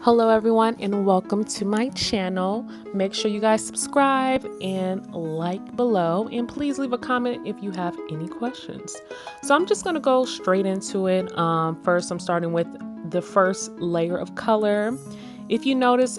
Hello everyone and welcome to my channel. Make sure you guys subscribe and like below, and please leave a comment if you have any questions. So I'm just going to go straight into it. First I'm starting with the first layer of color. If you notice,